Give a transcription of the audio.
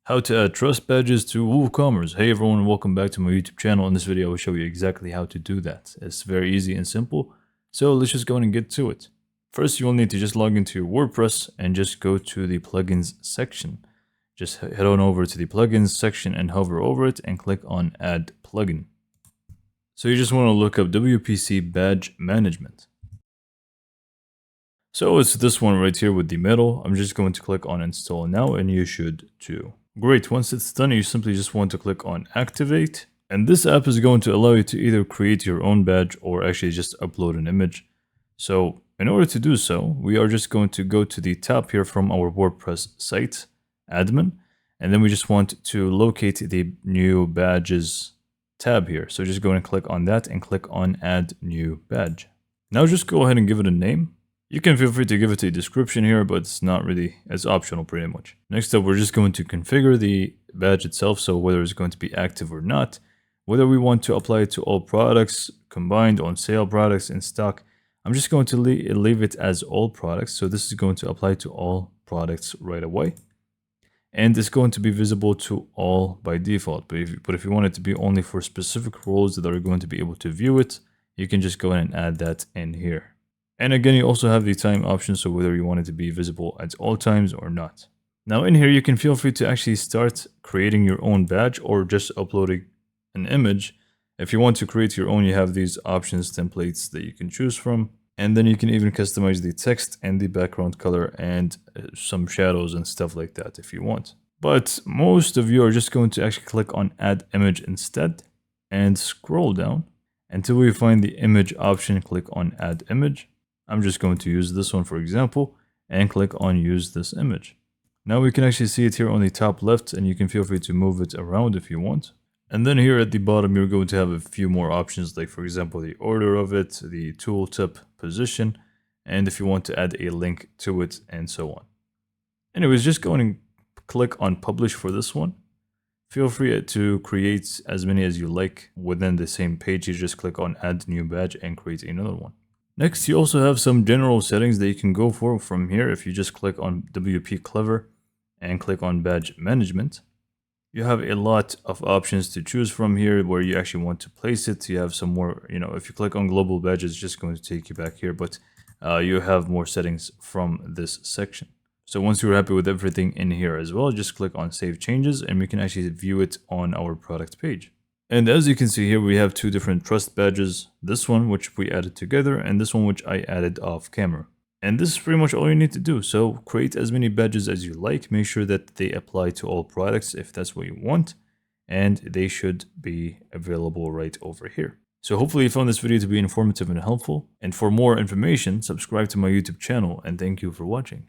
How to add trust badges to WooCommerce. Hey everyone, welcome back to my YouTube channel. In this video, I will show you exactly how to do that. It's very easy and simple. So let's just go and get to it. First, you will need to just log into your WordPress and just go to the plugins section. Just head on over to the plugins section and hover over it and click on add plugin. So you just want to look up WPC badge management. So it's this one right here with the metal. I'm just going to click on install now and you should too. Great, once it's done, you simply just want to click on activate. And this app is going to allow you to either create your own badge or actually just upload an image. So in order to do so, we are just going to go to the top here from our WordPress site, admin, and then we just want to locate the new badges tab here. So just go and click on that and click on add new badge. Now just go ahead and give it a name. You can feel free to give it a description here, but it's optional pretty much. Next up, we're just going to configure the badge itself, so whether it's going to be active or not, whether we want to apply it to all products, combined, on sale products, in stock. I'm just going to leave it as all products, so this is going to apply to all products right away. And it's going to be visible to all by default, but if you want it to be only for specific roles that are going to be able to view it, you can just go ahead and add that in here. And again, you also have the time option, so whether you want it to be visible at all times or not. Now in here, you can feel free to actually start creating your own badge or just uploading an image. If you want to create your own, you have these options, templates that you can choose from. And then you can even customize the text and the background color and some shadows and stuff like that if you want. But most of you are just going to actually click on add image instead and scroll down until we find the image option. Click on add image. I'm just going to use this one for example and click on use this image. Now we can actually see it here on the top left, and you can feel free to move it around if you want. And then here at the bottom, you're going to have a few more options, like for example, the order of it, the tooltip position, and if you want to add a link to it and so on. Anyways, just go and click on publish for this one. Feel free to create as many as you like within the same page. You just click on add new badge and create another one. Next, you also have some general settings that you can go for from here. If you just click on WP Clever and click on badge management, you have a lot of options to choose from here where you actually want to place it. You have some more, if you click on global badges, it's just going to take you back here, but you have more settings from this section. So once you're happy with everything in here as well, just click on save changes and we can actually view it on our product page. And as you can see here, we have two different trust badges. This one, which we added together, and this one, which I added off camera. And this is pretty much all you need to do. So create as many badges as you like. Make sure that they apply to all products if that's what you want. And they should be available right over here. So hopefully you found this video to be informative and helpful. And for more information, subscribe to my YouTube channel, and thank you for watching.